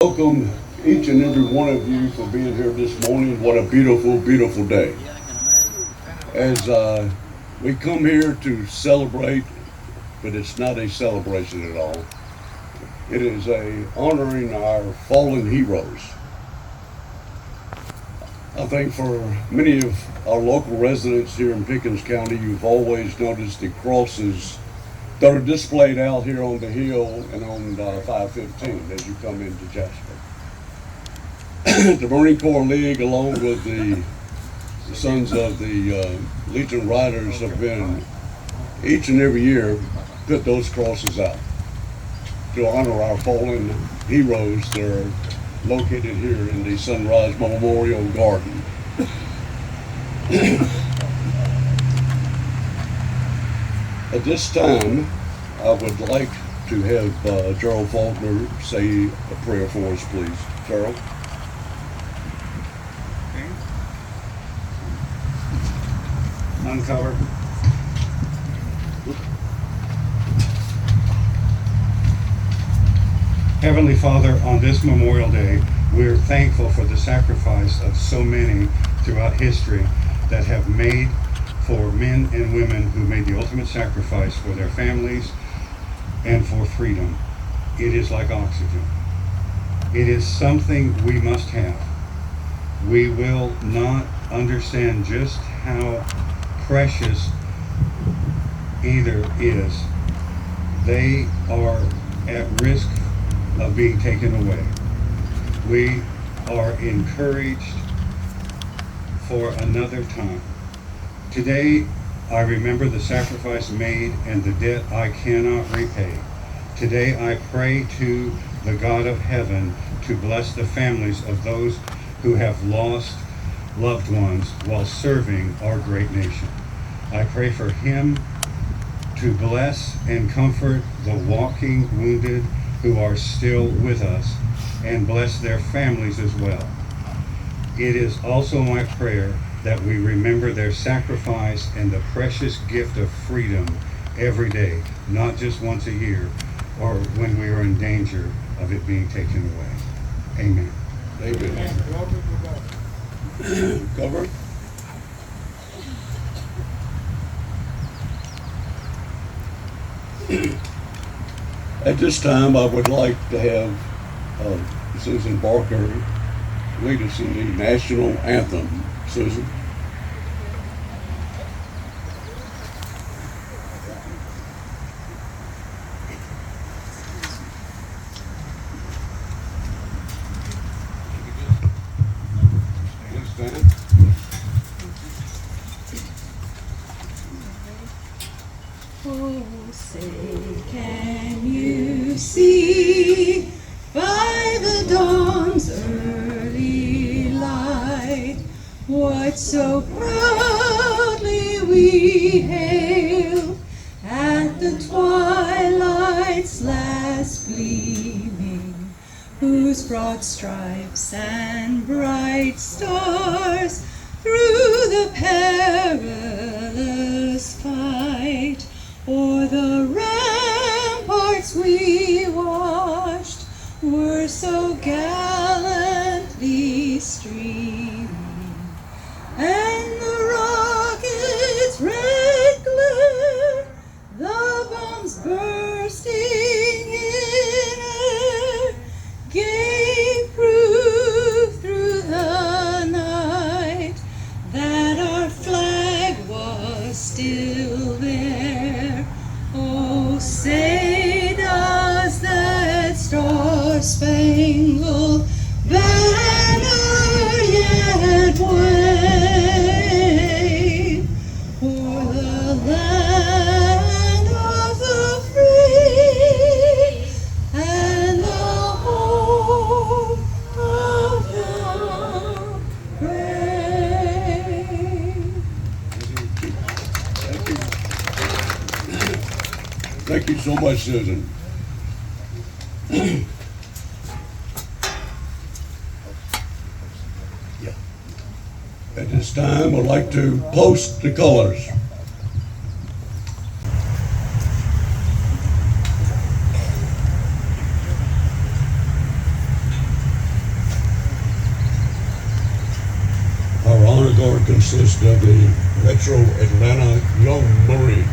Welcome each and every one of you for being here this morning. What a beautiful, beautiful day. As we come here to celebrate, but it's not a celebration at all. It is a honoring our fallen heroes. I think for many of our local residents here in Pickens County, you've always noticed the crosses that are displayed out here on the hill and on 515 as you come into Jasper. The Marine Corps League, along with the Sons of the Legion Riders, have been each and every year put those crosses out to honor our fallen heroes that are located here in the Sunrise Memorial Garden. At this time, I would like to have Gerald Faulkner say a prayer for us, please. Gerald. Okay. Uncover. Heavenly Father, on this Memorial Day, we're thankful for the sacrifice of so many throughout history that have made for men and women who made the ultimate sacrifice for their families and for freedom. It is like oxygen. It is something we must have. We will not understand just how precious either is. They are at risk of being taken away. We are encouraged for another time. Today, I remember the sacrifice made and the debt I cannot repay. Today, I pray to the God of heaven to bless the families of those who have lost loved ones while serving our great nation. I pray for him to bless and comfort the walking wounded who are still with us and bless their families as well. It is also my prayer that we remember their sacrifice and the precious gift of freedom every day, not just once a year or when we are in danger of it being taken away. Amen. Amen. Cover. At this time, I would like to have Susan Barker lead us in the National Anthem. Susan. Oh, say, can you see by the dawn's early light what so proudly we hailed at the twilight's last gleaming, whose broad stripes and bright stars through the perilous fight o'er the ramparts we watched were so gallantly streaming, and the rockets' red glare, the bombs bursting in air, gave proof through the night that our flag was still there. Oh, say does that star-spangled banner yet wave o'er the land of the free and the home of the brave? Thank you so much, Susan. At this time, I'd like to post the colors. consist of the Metro Atlanta Young Marines.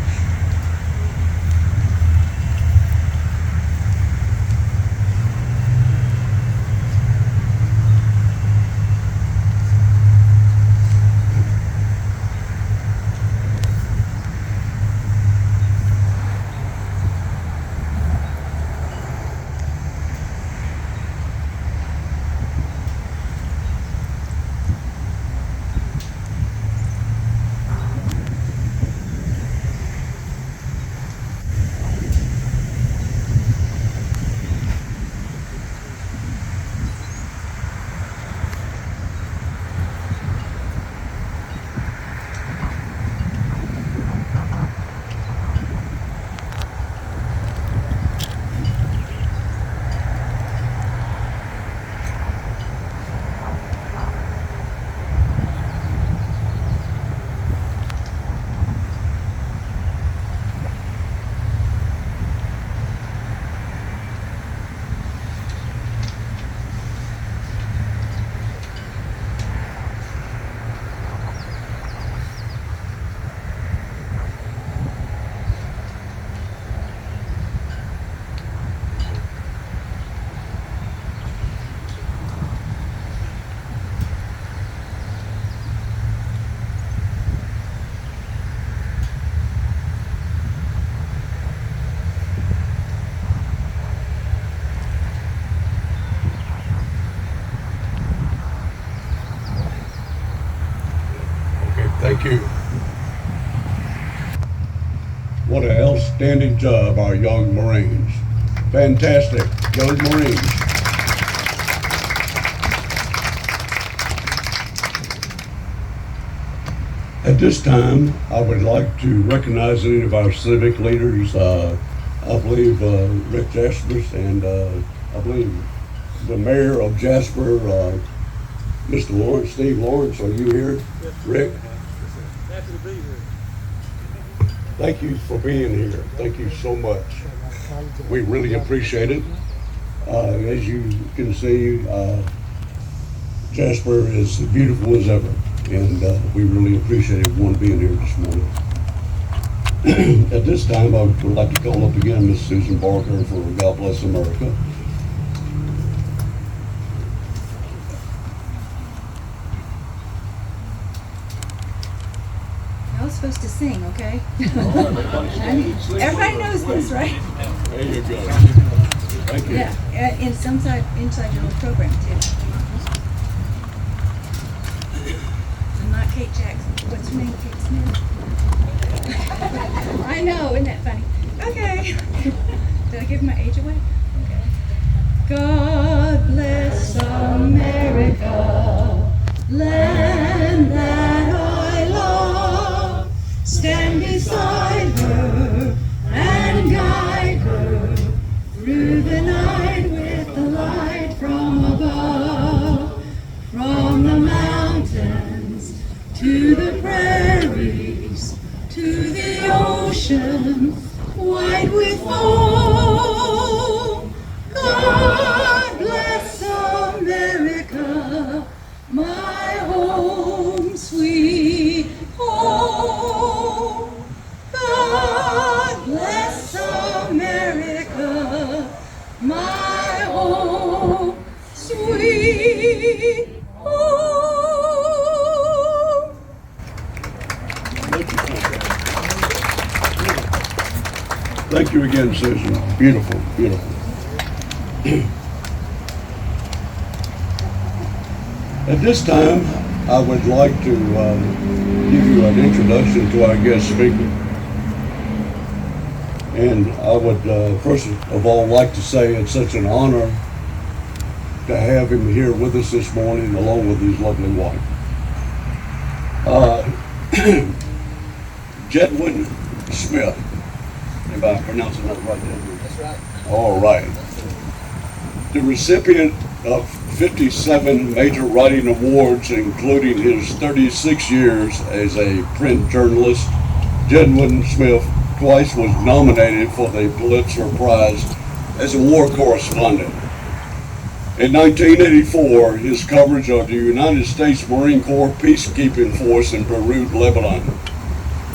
Thank you. What an outstanding job, our young Marines. Fantastic, young Marines. At this time, I would like to recognize any of our civic leaders. I believe Rick Jasper and I believe the mayor of Jasper, Mr. Lawrence, Steve Lawrence, are you here? Yes. Rick? Happy to be here. Thank you for being here. Thank you so much. We really appreciate it. As you can see, Jasper is beautiful as ever, and we really appreciate everyone being here this morning. At this time, I would like to call up again Miss Susan Barker for God Bless America. I was supposed to sing, okay? Everybody knows this, right? There you go. Thank you. Yeah, inside your little program too. I'm not Kate Jackson. What's her name? Kate Smith. I know, isn't that funny? Okay. Did I give my age away? Okay. God bless America, land that I love. Stand beside her and guide her through the night with the light from above. From the mountains to the prairies to the ocean white with foam. God bless America, my home, sweet home. God bless America, my home, sweet home. Thank you again, Susan. Beautiful, beautiful. At this time, I would like to give you an introduction to our guest speaker. And I would first of all like to say it's such an honor to have him here with us this morning along with his lovely wife. Jedwin Smith. If I'm pronouncing that right there. That's right. All right. The recipient of 57 major writing awards, including his 36 years as a print journalist, Jedwin Smith twice was nominated for the Pulitzer Prize as a war correspondent. In 1984, his coverage of the United States Marine Corps peacekeeping force in Beirut, Lebanon.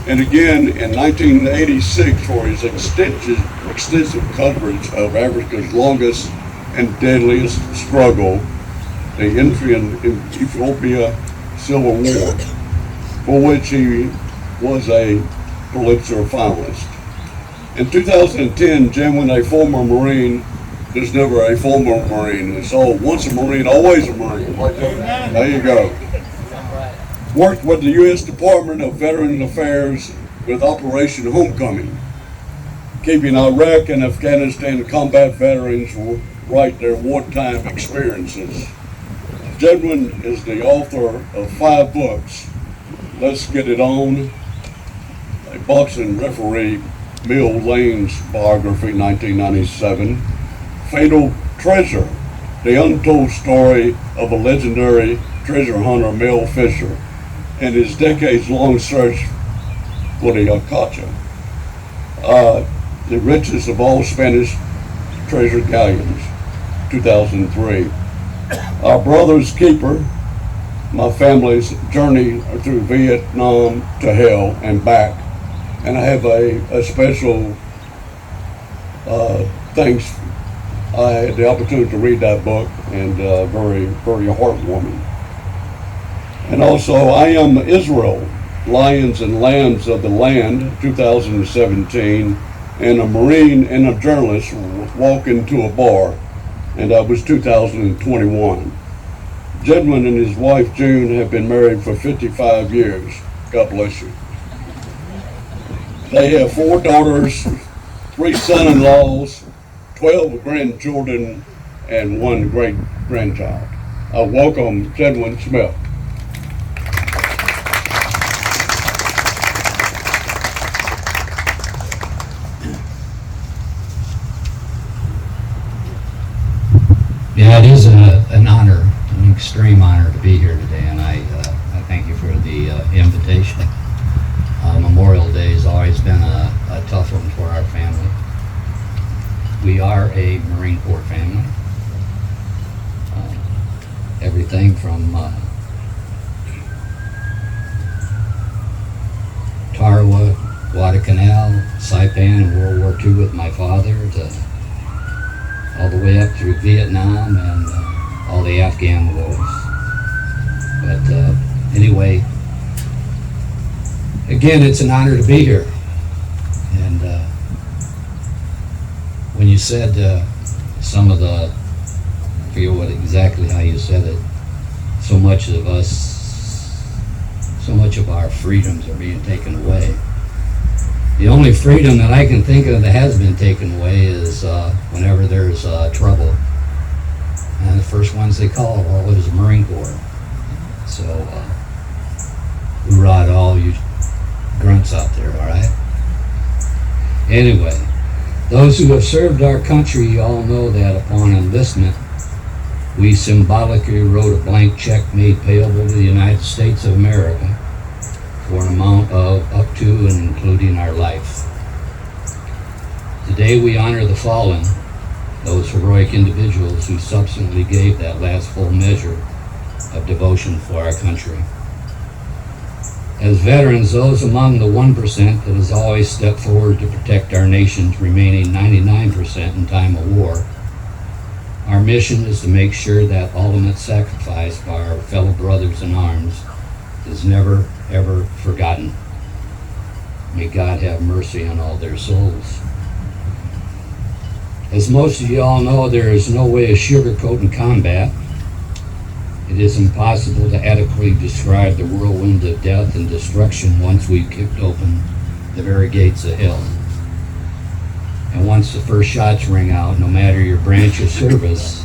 And again in 1986 for his extensive coverage of Africa's longest and deadliest struggle, the Ethiopia Civil War, for which he was a Pulitzer finalist. In 2010, Jedwin, a former Marine, there's never a former Marine. It's once a Marine, always a Marine. There you go. Worked with the U.S. Department of Veteran Affairs with Operation Homecoming, keeping Iraq and Afghanistan combat veterans write their wartime experiences. Jedwin is the author of 5 books: Let's Get It On, a boxing referee, Mill Lane's biography, 1997, Fatal Treasure, the untold story of a legendary treasure hunter, Mel Fisher, and his decades-long search for the Acacia, the richest of all Spanish treasure galleons, 2003. Our Brother's Keeper, my family's journey through Vietnam to hell and back. And I have a special thanks. I had the opportunity to read that book, and very, very heartwarming. And also, I Am Israel, Lions and Lambs of the Land, 2017, and a Marine and a journalist walk into a bar, and that was 2021. Jedwin and his wife June have been married for 55 years. God bless you. They have 4 daughters, 3 son-in-laws, 12 grandchildren, and 1 great-grandchild. I welcome Jedwin Smith. Yeah, it is an honor, an extreme honor to be here today, and I thank you for the invitation. Memorial Day has always been a tough one for our family. We are a Marine Corps family. Everything from Tarawa, Guadalcanal, Saipan in World War II with my father, to all the way up through Vietnam and all the Afghan wars. But anyway, again, it's an honor to be here. And when you said some of the, I forget what exactly how you said it, so much of our freedoms are being taken away. The only freedom that I can think of that has been taken away is whenever there's trouble. And the first ones they call is the Marine Corps. So, hoorah to all you grunts out there, all right? Anyway, those who have served our country all know that upon enlistment, we symbolically wrote a blank check made payable to the United States of America for an amount of up to and including our life. Today we honor the fallen, those heroic individuals who subsequently gave that last full measure of devotion for our country. As veterans, those among the 1% that has always stepped forward to protect our nation's remaining 99% in time of war, our mission is to make sure that ultimate sacrifice by our fellow brothers in arms is never, ever forgotten. May God have mercy on all their souls. As most of you all know, there is no way of sugarcoating combat. It is impossible to adequately describe the whirlwind of death and destruction once we've kicked open the very gates of hell. And once the first shots ring out, no matter your branch of service,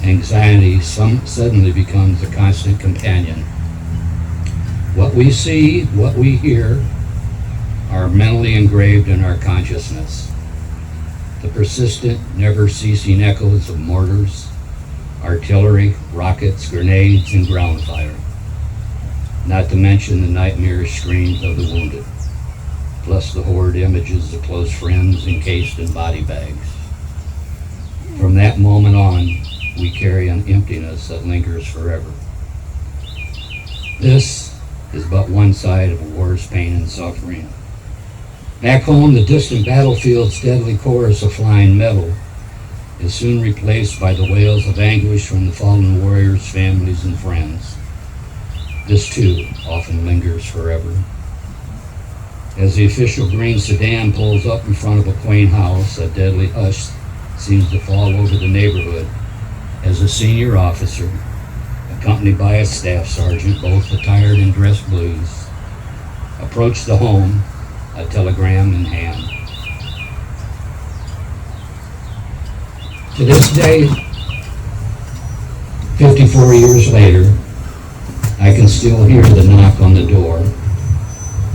anxiety suddenly becomes a constant companion. What we see, what we hear, are mentally engraved in our consciousness. The persistent, never-ceasing echoes of mortars, artillery, rockets, grenades, and ground fire. Not to mention the nightmarish screams of the wounded, plus the horrid images of close friends encased in body bags. From that moment on, we carry an emptiness that lingers forever. This is but one side of war's pain and suffering. Back home, the distant battlefield's deadly chorus of flying metal is soon replaced by the wails of anguish from the fallen warriors' families and friends. This too often lingers forever. As the official green sedan pulls up in front of a quaint house, a deadly hush seems to fall over the neighborhood as a senior officer, accompanied by a staff sergeant, both attired in dress blues, approached the home, a telegram in hand. To this day, 54 years later, I can still hear the knock on the door.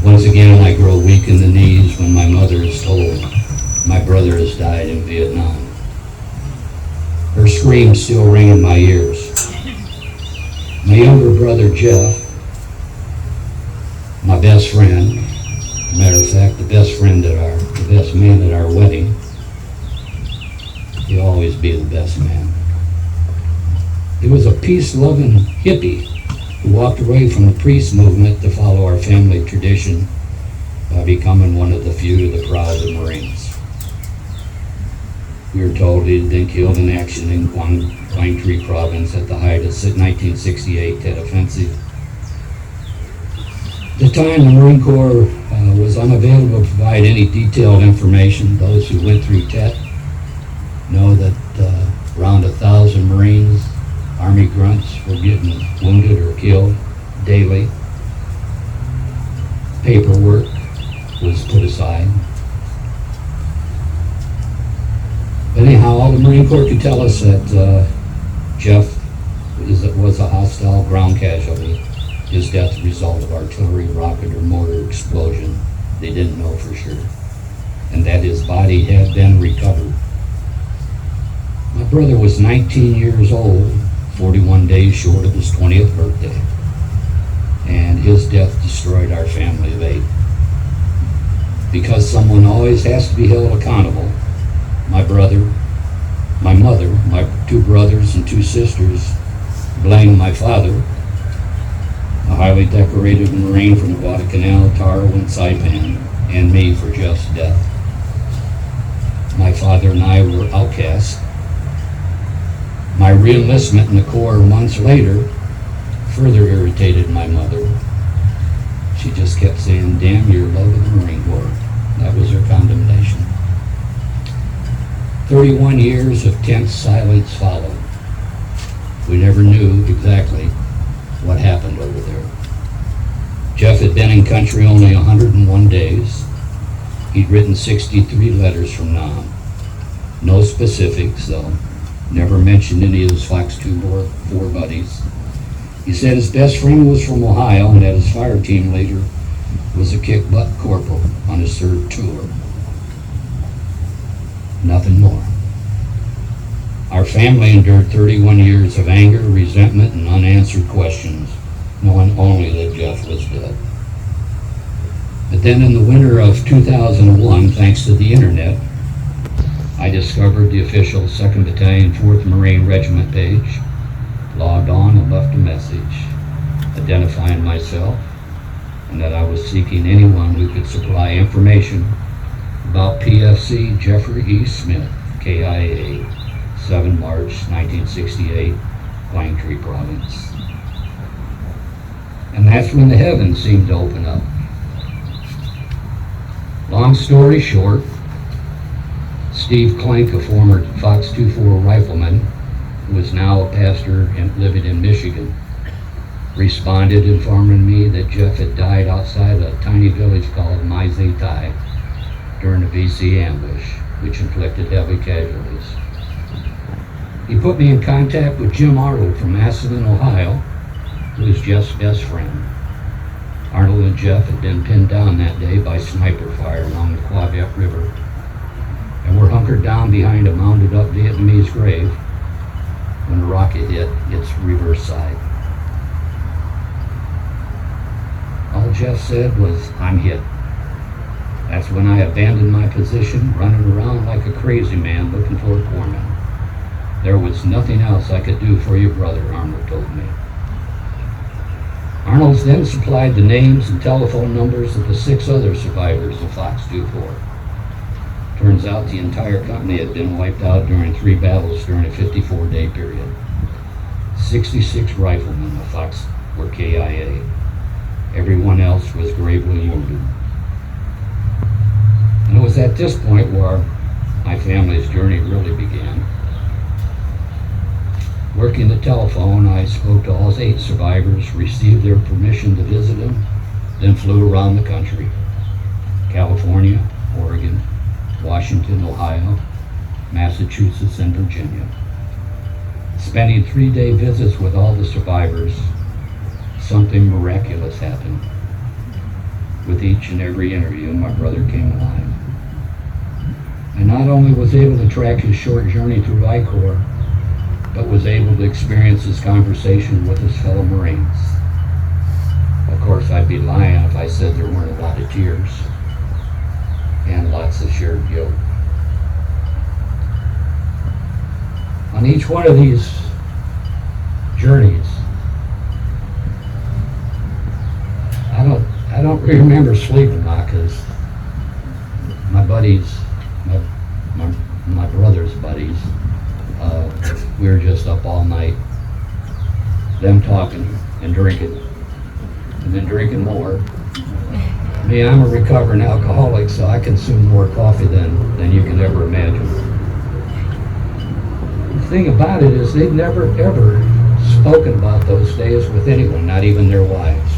Once again, I grow weak in the knees when my mother is told my brother has died in Vietnam. Her screams still ring in my ears. My younger brother, Jeff, my best friend, matter of fact, the best man at our wedding, he'll always be the best man. He was a peace-loving hippie who walked away from the priest movement to follow our family tradition by becoming one of the few to the proud of Marines. We were told he had been killed in action in Quang Tri province at the height of 1968 Tet Offensive. At the time, the Marine Corps was unavailable to provide any detailed information. Those who went through Tet know that around 1,000 Marines, Army grunts, were getting wounded or killed daily. Paperwork was put aside. But anyhow, all the Marine Corps could tell us that Jeff was a hostile ground casualty. His death a result of artillery, rocket, or mortar explosion. They didn't know for sure. And that his body had been recovered. My brother was 19 years old, 41 days short of his 20th birthday. And his death destroyed our family of 8. Because someone always has to be held accountable, my brother, my mother, my 2 brothers and 2 sisters blamed my father, a highly decorated Marine from Guadalcanal, Taro, and Saipan, and me for Jeff's death. My father and I were outcasts. My re-enlistment in the Corps months later further irritated my mother. She just kept saying, "Damn your love of the Marine Corps." That was her condemnation. 31 years of tense silence followed. We never knew exactly what happened over there. Jeff had been in country only 101 days. He'd written 63 letters from Nam. No specifics, though. Never mentioned any of his Fox 2 or 4 buddies. He said his best friend was from Ohio and that his fire team leader was a kick-butt corporal on his 3rd tour. Nothing more. Our family endured 31 years of anger, resentment, and unanswered questions, knowing only that Jeff was dead. But then in the winter of 2001, thanks to the internet, I discovered the official 2nd Battalion 4th Marine Regiment page, logged on and left a message identifying myself and that I was seeking anyone who could supply information about PFC Jeffrey E. Smith, KIA, 7 March 1968, Quang Tri Province. And that's when the heavens seemed to open up. Long story short, Steve Clink, a former Fox 2-4 rifleman, who is now a pastor and living in Michigan, responded informing me that Jeff had died outside a tiny village called Mai Zai Tai during a VC ambush, which inflicted heavy casualties. He put me in contact with Jim Arnold from Massillon, Ohio, who is Jeff's best friend. Arnold and Jeff had been pinned down that day by sniper fire along the Quebec River and were hunkered down behind a mounded up Vietnamese grave when a rocket hit its reverse side. All Jeff said was, "I'm hit." That's when I abandoned my position, running around like a crazy man looking for a corpsman. There was nothing else I could do for your brother, Arnold told me. Arnold then supplied the names and telephone numbers of the 6 other survivors of Fox 24. Turns out the entire company had been wiped out during 3 battles during a 54-day period. 66 riflemen of Fox were KIA. Everyone else was gravely wounded. And it was at this point where my family's journey really began. Working the telephone, I spoke to all 8 survivors, received their permission to visit them, then flew around the country. California, Oregon, Washington, Ohio, Massachusetts, and Virginia. Spending 3-day visits with all the survivors, something miraculous happened. With each and every interview, my brother came alive. I not only was able to track his short journey through I Corps, but was able to experience his conversation with his fellow Marines. Of course, I'd be lying if I said there weren't a lot of tears and lots of shared guilt. On each one of these journeys, I don't remember sleeping a lot because my buddies, my brother's buddies, we were just up all night, them talking and drinking, and then drinking more. Me, I'm a recovering alcoholic, so I consume more coffee than you can ever imagine. The thing about it is they've never ever spoken about those days with anyone, not even their wives.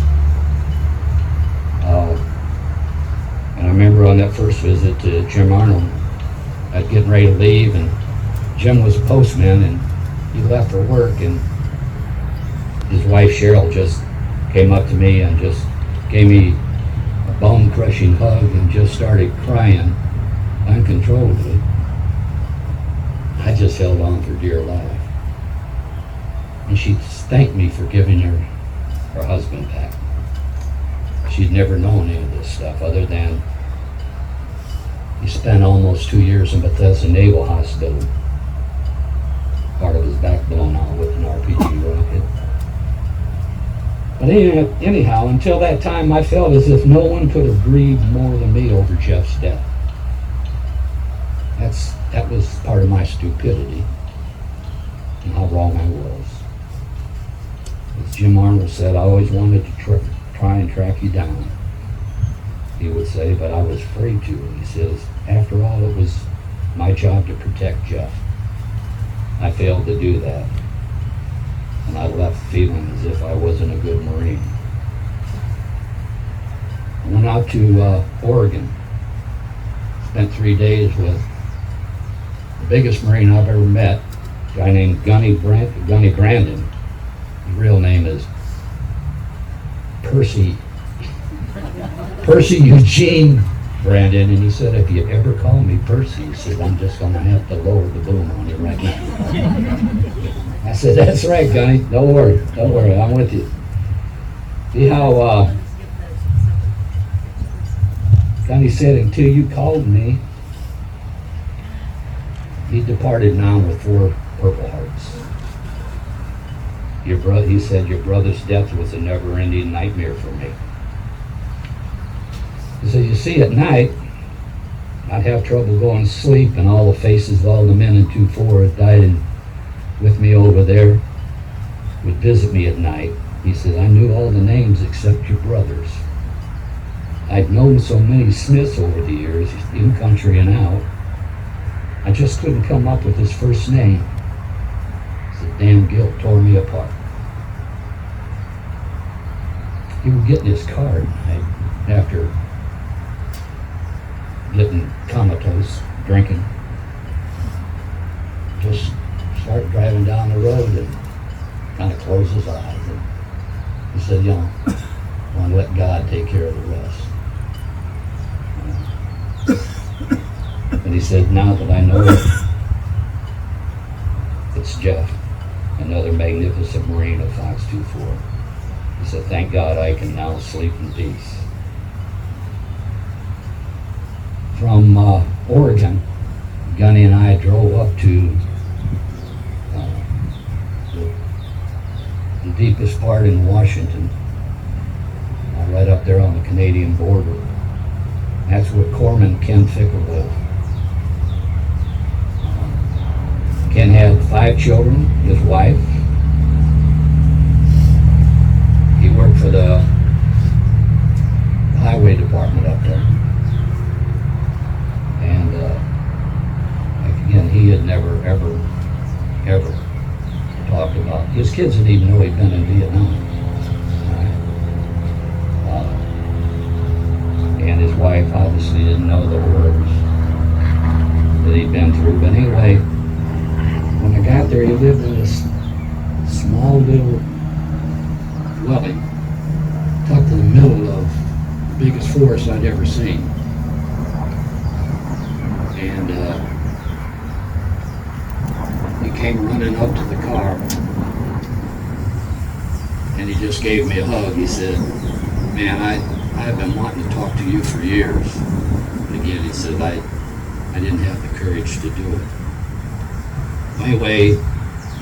And I remember on that first visit to Jim Arnold, I was getting ready to leave, and Jim was a postman, and he left for work, and his wife Gerald just came up to me and just gave me a bone-crushing hug and just started crying uncontrollably. I just held on for dear life. And she thanked me for giving her husband back. She'd never known any of this stuff other than he spent almost 2 years in Bethesda Naval Hospital. Part of his back blown out with an RPG rocket. But anyhow, until that time, I felt as if no one could have grieved more than me over Jeff's death. That was part of my stupidity and how wrong I was. As Jim Arnold said, I always wanted to try and track you down. He would say, but I was afraid to. He says, after all, it was my job to protect Jeff. I failed to do that. And I left feeling as if I wasn't a good Marine. I went out to Oregon. Spent 3 days with the biggest Marine I've ever met, a guy named Gunny Grandin. His real name is Percy Eugene Brandon, and he said, if you ever call me Percy, he said, I'm just going to have to lower the boom on you right now. I said, that's right, Gunny. Don't worry, I'm with you. See how Gunny said, until you called me, he departed now with 4 Purple Hearts. He said, your brother's death was a never-ending nightmare for me. He said, you see, at night, I'd have trouble going to sleep, and all the faces of all the men in 2-4 that died with me over there would visit me at night. He said, I knew all the names except your brother's. I'd known so many Smiths over the years, in country and out. I just couldn't come up with his first name. The damn guilt tore me apart. He would get in his car at night after getting comatose, drinking. Just start driving down the road and kind of close his eyes. And he said, you know, I want to let God take care of the rest. And he said, now that I know it's Jeff, another magnificent Marine of Fox 24. He said, thank God I can now sleep in peace. From Oregon, Gunny and I drove up to the deepest part in Washington, right up there on the Canadian border. That's where Corpsman Ken Ficker lived. Ken had 5 children, his wife. He worked for the highway department up there. And again, he had never, ever talked about, his kids didn't even know he'd been in Vietnam. And his wife obviously didn't know the horrors that he'd been through. But anyway, when I got there, he lived in this small little dwelling tucked in the middle of the biggest forest I'd ever seen. And he came running up to the car and he just gave me a hug. He said, "Man, I've been wanting to talk to you for years." And again, he said, I didn't have the courage to do it. Anyway,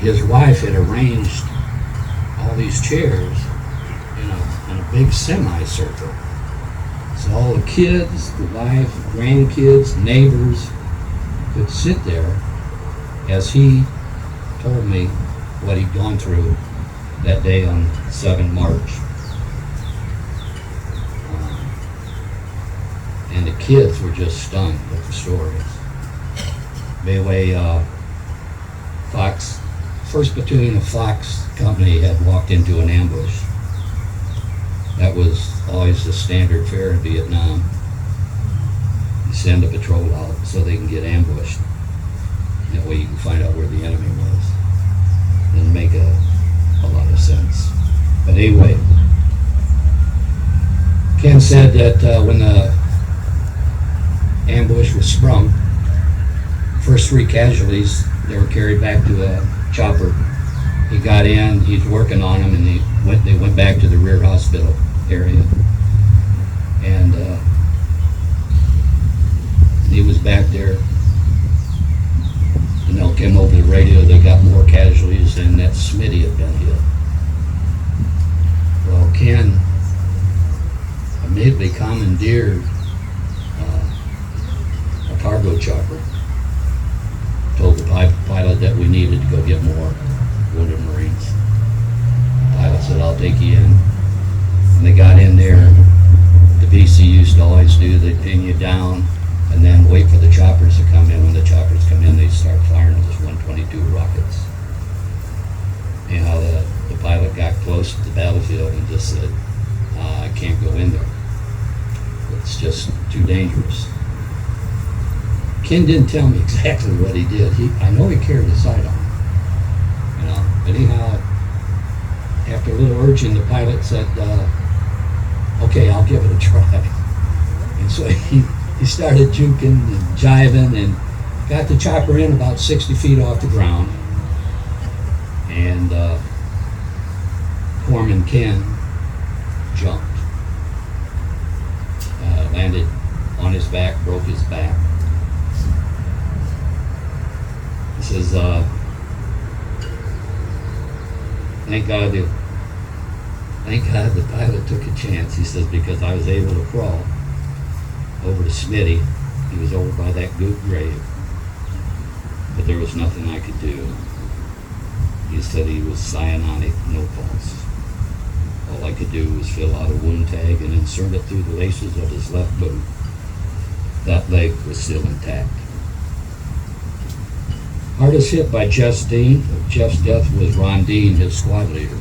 his wife had arranged all these chairs in a big semicircle. So all the kids, the wife, grandkids, neighbors could sit there as he told me what he'd gone through that day on 7 March. And the kids were just stunned with the stories. Anyway, Fox, 1st Platoon of Fox Company had walked into an ambush. That was always the standard fare in Vietnam. You send a patrol out so they can get ambushed. That way you can find out where the enemy was. Didn't make a lot of sense. But anyway, Ken said that when the ambush was sprung, first 3 casualties, they were carried back to a chopper. He got in, he's working on them, and they went back to the rear hospital area. And he was back there. And they came over the radio, they got more casualties, and that Smitty had been hit. Well, Ken immediately commandeered a cargo chopper. Told the pilot that we needed to go get more wounded Marines. The pilot said, "I'll take you in." And they got in there. The VC used to always do, they'd pin you down and then wait for the choppers to come in. When the choppers come in, they start firing those 122 rockets. Anyhow, the pilot got close to the battlefield and just said, "I can't go in there. It's just too dangerous." Ken didn't tell me exactly what he did. I know he carried a sidearm, But anyhow, after a little urging, the pilot said, "Okay, I'll give it a try." And so he started juking and jiving and got the chopper in about 60 feet off the ground. And Corpsman Ken jumped, landed on his back, broke his back. He says, thank God the pilot took a chance. He says, because I was able to crawl over to Smitty. He was over by that goop grave. But there was nothing I could do. He said he was cyanotic, no pulse. All I could do was fill out a wound tag and insert it through the laces of his left boot. That leg was still intact. Hardest hit by Jeff's death was Ron Dean, his squad leader.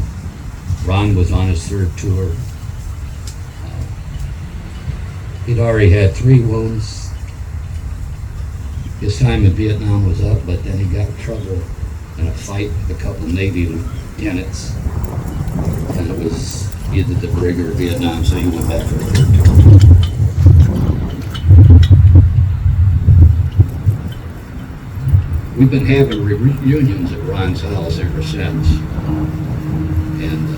Ron was on his 3rd tour. He'd already had 3 wounds. His time in Vietnam was up, but then he got in trouble in a fight with a couple Navy lieutenants. And it was either the brig or Vietnam, so he went back for the 3rd tour. We've been having reunions at Ron's house ever since. And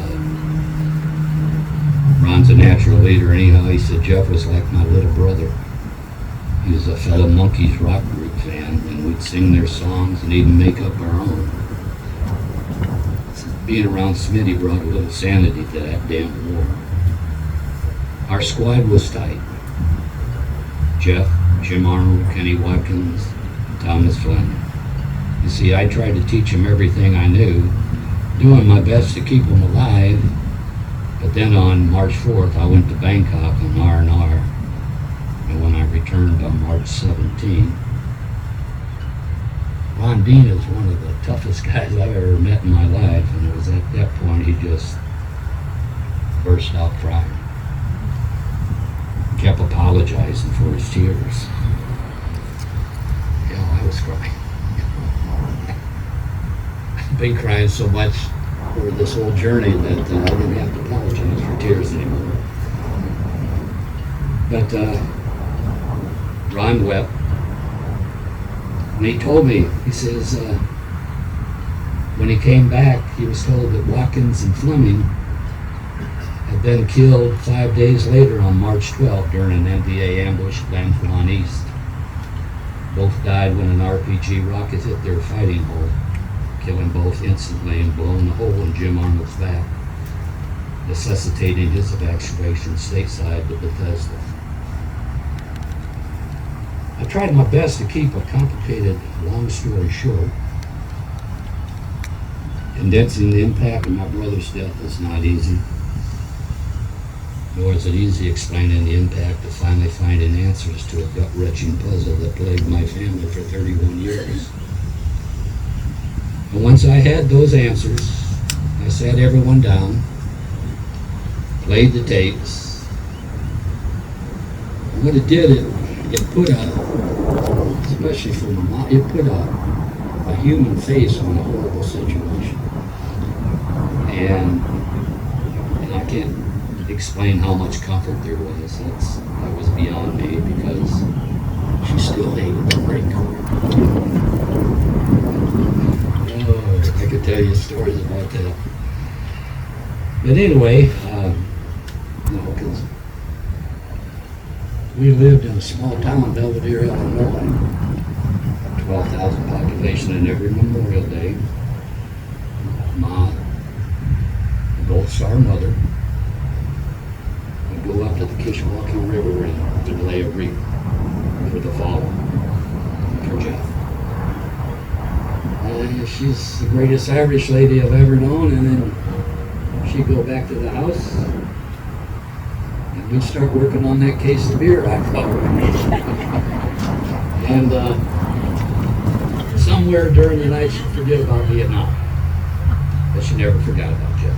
Ron's a natural leader anyhow. He said Jeff was like my little brother. He was a fellow Monkees rock group fan, and we'd sing their songs and even make up our own. being around Smitty brought a little sanity to that damn war. Our squad was tight. Jeff, Jim Arnold, Kenny Watkins, Thomas Flynn. You see, I tried to teach them everything I knew, doing my best to keep them alive. But then on March 4th, I went to Bangkok on R&R. And when I returned on March 17th, Ron Dean is one of the toughest guys I've ever met in my life. And it was at that point he just burst out crying. Kept apologizing for his tears. I was crying. I've been crying so much over this whole journey that I didn't have to apologize for tears anymore. But Ron wept. And he told me, he says, when he came back, he was told that Watkins and Fleming had been killed 5 days later on March 12th during an NVA ambush at Lanflon East. Both died when an RPG rocket hit their fighting hole, killing both instantly and blowing a hole in Jim Arnold's back, necessitating his evacuation stateside to Bethesda. I tried my best to keep a complicated, long story short. Condensing the impact of my brother's death is not easy. Nor is it easy explaining the impact of finally finding answers to a gut-wrenching puzzle that plagued my family for 31 years. And once I had those answers, I sat everyone down, played the tapes. And what it did, it put especially for my mom, it put a human face on a horrible situation. And I can't explain how much comfort there was. That was beyond me because she still hated the Marine Corps. Oh, I could tell you stories about that. But anyway, because we lived in a small town, Belvedere, Illinois, 12,000 population, and every Memorial Day, Ma, the Gold Star mother, would go up to the Kishwaukee River and would lay a wreath for the fallen, for Jeff. She's the greatest Irish lady I've ever known, and then she'd go back to the house, and we'd start working on that case of beer I brought her. And somewhere during the night she'd forget about Vietnam, but she never forgot about Jeff.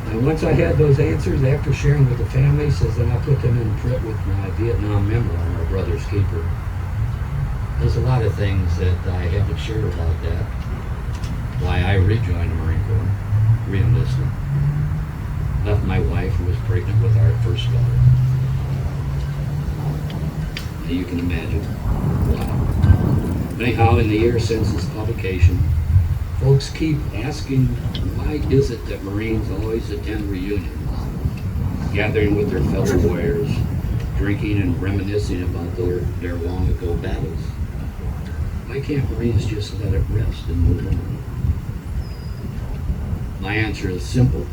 And once I had those answers, after sharing with the family, says then I put them in print with my Vietnam member on our brother's keeper. There's a lot of things that I haven't shared about that. Why I rejoined the Marine Corps, re-enlisted. Left my wife, who was pregnant with our first daughter. Now you can imagine why. Anyhow, in the year since its publication, folks keep asking, why is it that Marines always attend reunions, gathering with their fellow warriors, drinking and reminiscing about their long ago battles? Why can't Marines just let it rest and move on? My answer is simple.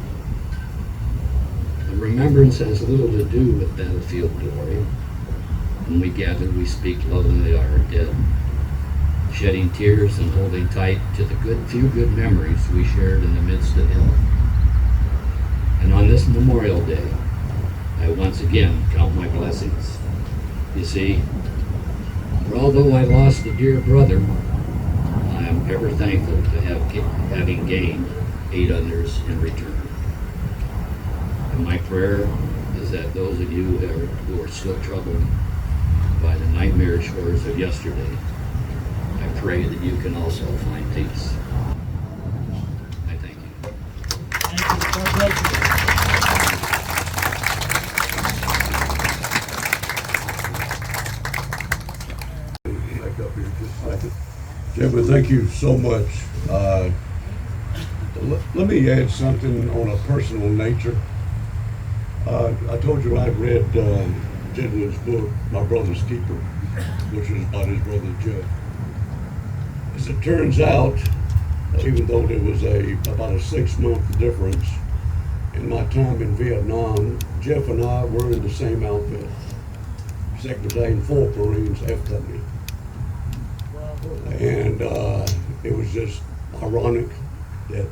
The remembrance has little to do with battlefield glory. When we gather, we speak lovingly of our dead, shedding tears and holding tight to the few good memories we shared in the midst of hell. And on this Memorial Day, I once again count my blessings. You see, for although I lost a dear brother, I am ever thankful to having gained 8 others in return. And my prayer is that those of you who are still troubled by the nightmarish horrors of yesterday, I pray that you can also find peace. I thank you. Back up here just a second. Jedwin, thank you so much. Let me add something on a personal nature. I told you I read Jedwin's book, My Brother's Keeper, which is about his brother Jeff. As it turns out, even though there was about a 6-month difference in my time in Vietnam, Jeff and I were in the same outfit, 2nd Battalion 4th Marines F Company. And it was just ironic that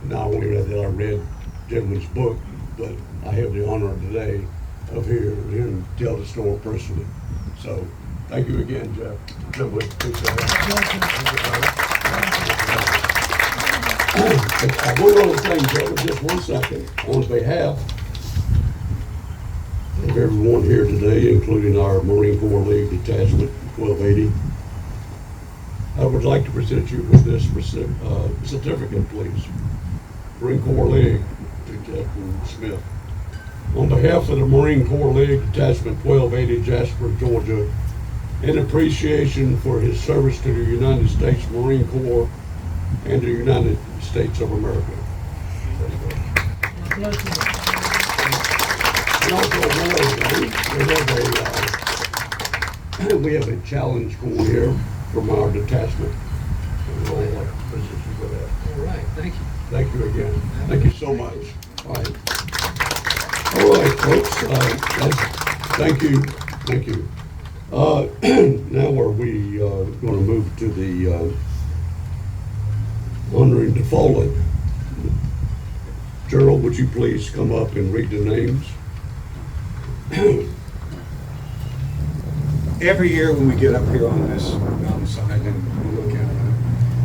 not only that I read Jedwin's book, but I have the honor today of hearing him tell the story personally. So, thank you again, Jeff. Jedwin, appreciate it. One other thing, Jeff, just 1 second. On behalf of everyone here today, including our Marine Corps League Detachment 1280, I would like to present you with this certificate, please. Marine Corps League, Captain Smith. On behalf of the Marine Corps League Detachment 1280, Jasper, Georgia, in appreciation for his service to the United States Marine Corps and the United States of America. And also, we have a challenge going here from our detachment. And we'll present you with that. All right, thank you. Thank you again. Thank you so much. All right, folks. Thank you. Thank you. Now are we going to move to the honoring the fallen? Gerald, would you please come up and read the names? Every year when we get up here on this mountainside and we look at it,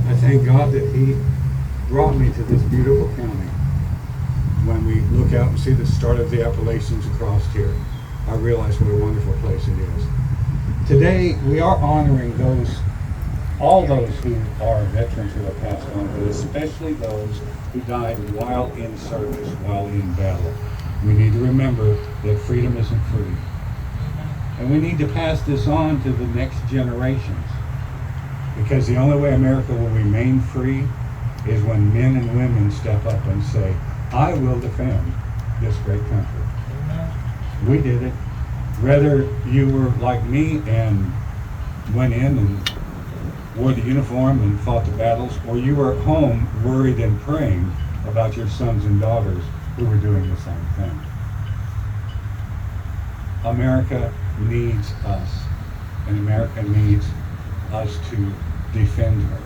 I thank God that He brought me to this beautiful county. When we look out and see the start of the Appalachians across here, I realize what a wonderful place it is. Today, we are honoring all those who are veterans who have passed on, but especially those who died while in service, while in battle. We need to remember that freedom isn't free. And we need to pass this on to the next generations. Because the only way America will remain free is when men and women step up and say, I will defend this great country. We did it. Whether you were like me and went in and wore the uniform and fought the battles, or you were at home worried and praying about your sons and daughters who were doing the same thing. America needs us, and America needs us to defend her.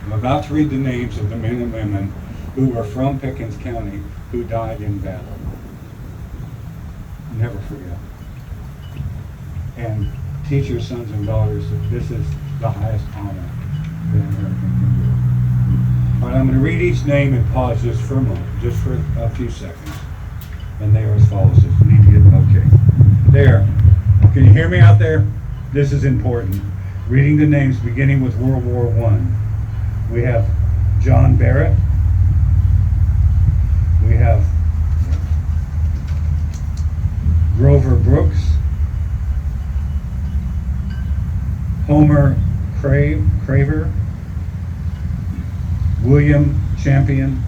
I'm about to read the names of the men and women who were from Pickens County who died in battle. Never forget. And teach your sons and daughters that this is the highest honor that America can do. All right, I'm going to read each name and pause just for a moment, just for a few seconds. And they are as follows. If you need to get, okay. There. Can you hear me out there? This is important. Reading the names beginning with World War I. We have John Barrett. We have Grover Brooks. Homer Craver. William Champion.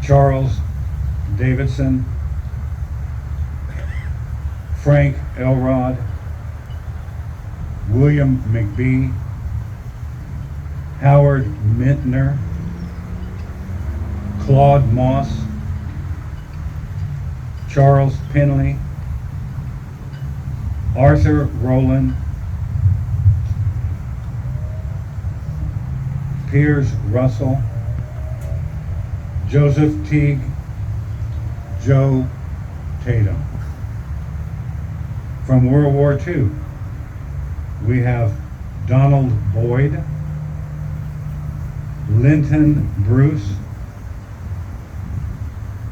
Charles Davidson. Frank Elrod. William McBee. Howard Mintner. Claude Moss. Charles Penley. Arthur Rowland. Piers Russell. Joseph Teague. Joe Tatum. From World War II, we have Donald Boyd, Linton Bruce,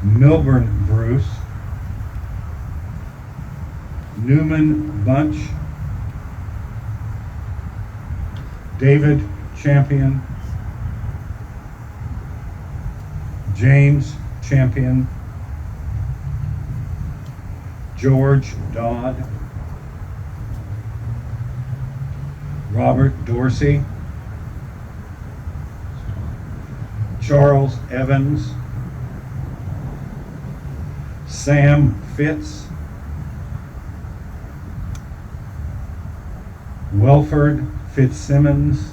Milburn Bruce, Newman Bunch, David Champion, James Champion, George Dodd, Robert Dorsey, Charles Evans, Sam Fitz, Welford Fitzsimmons,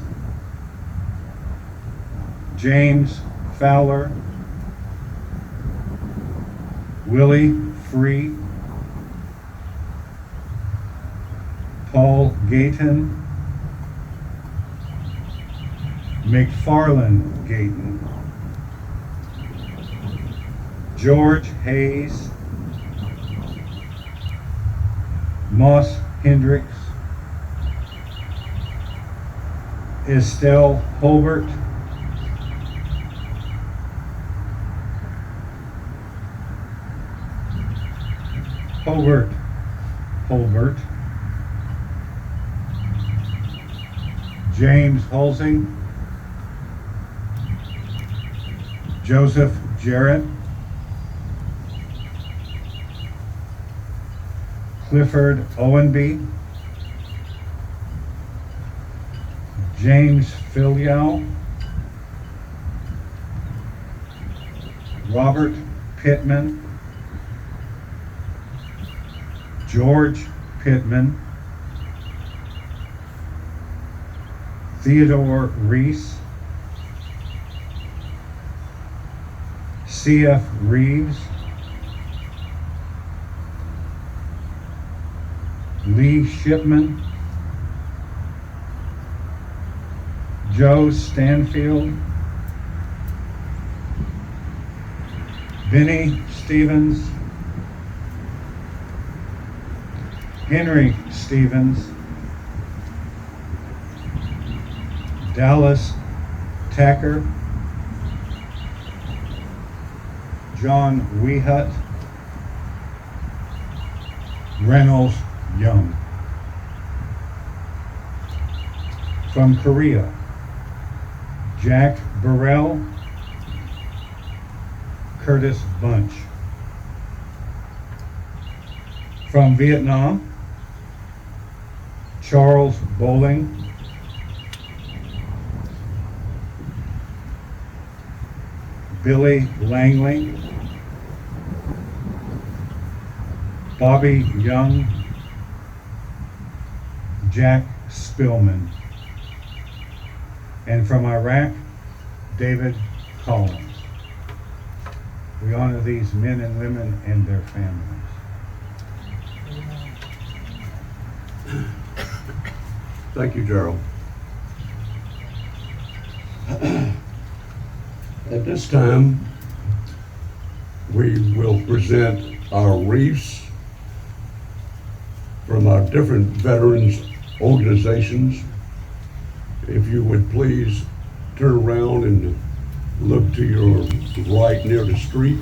James Fowler, Willie Free, Paul Gayton, McFarland Gayton, George Hayes, Moss Hendricks, Estelle Holbert, Holbert, James Halsey, Joseph Jarrett, Clifford Owenby, James Filiow, Robert Pittman, George Pittman, Theodore Reese, C.F. Reeves, Lee Shipman, Joe Stanfield, Benny Stevens, Henry Stevens, Dallas Tacker, John Wehut, Reynolds Young. From Korea, Jack Burrell, Curtis Bunch. From Vietnam, Charles Bowling, Billy Langley, Bobby Young, Jack Spillman. And from Iraq, David Collins. We honor these men and women and their families. Thank you, Gerald. At this time, we will present our wreaths from our different veterans organizations. If you would please turn around and look to your right near the street.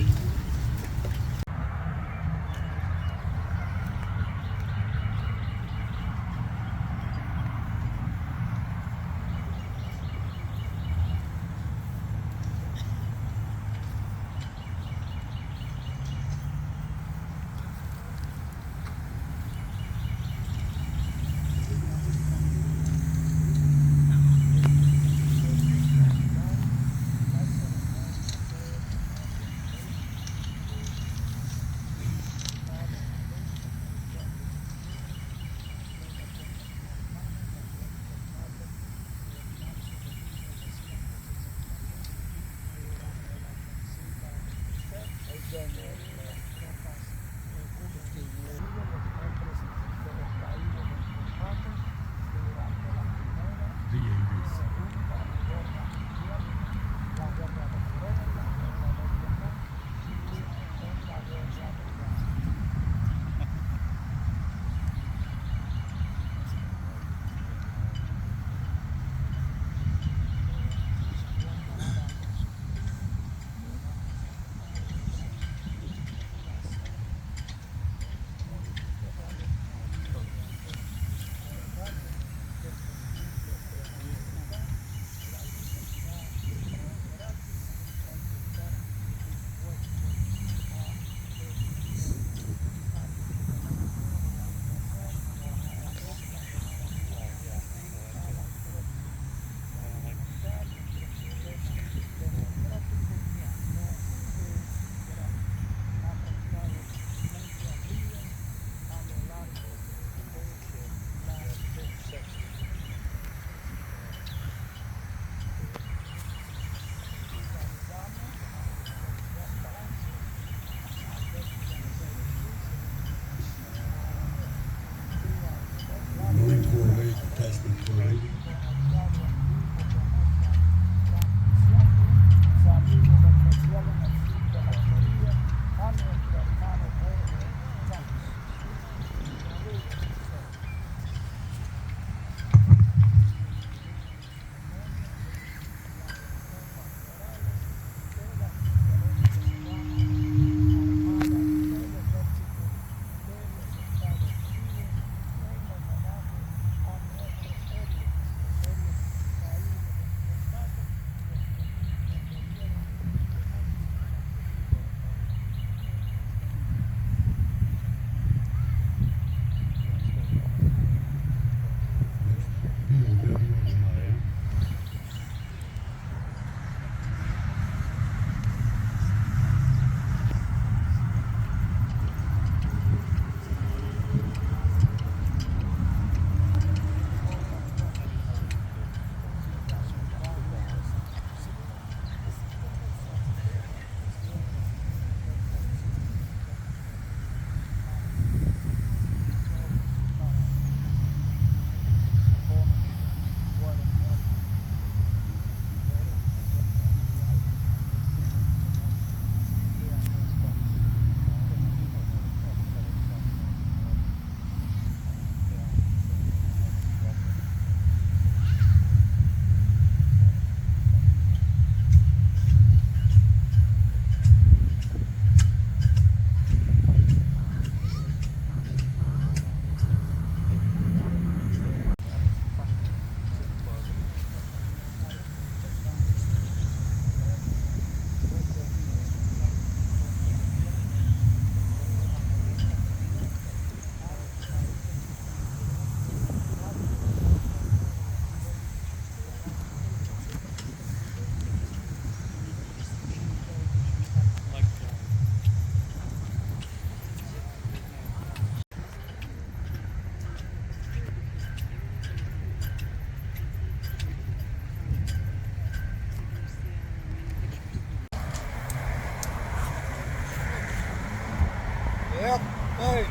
Hey.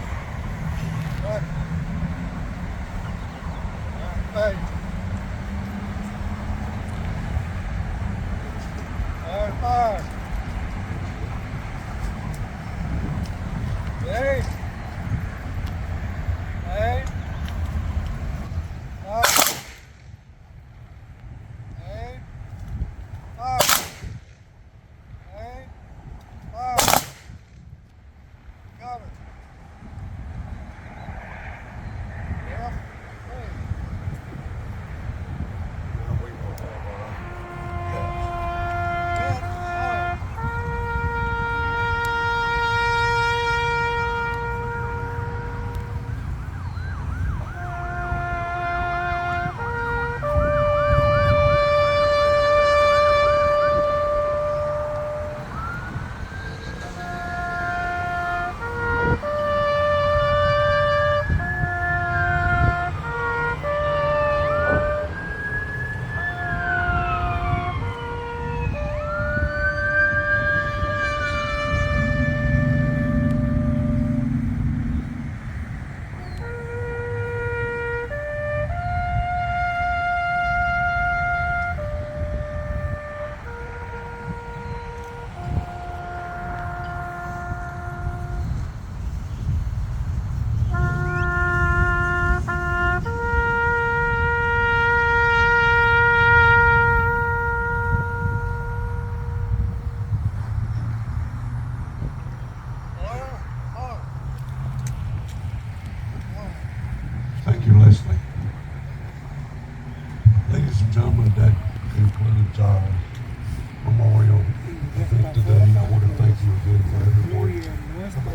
Right. Hey. All right, fire. Hey. Hey. Up. Hey. Up. Hey. Up. Cover. Yep. Hey. Thank you, Leslie. Ladies and gentlemen, that concludes our memorial event today. I want to thank you again for everyone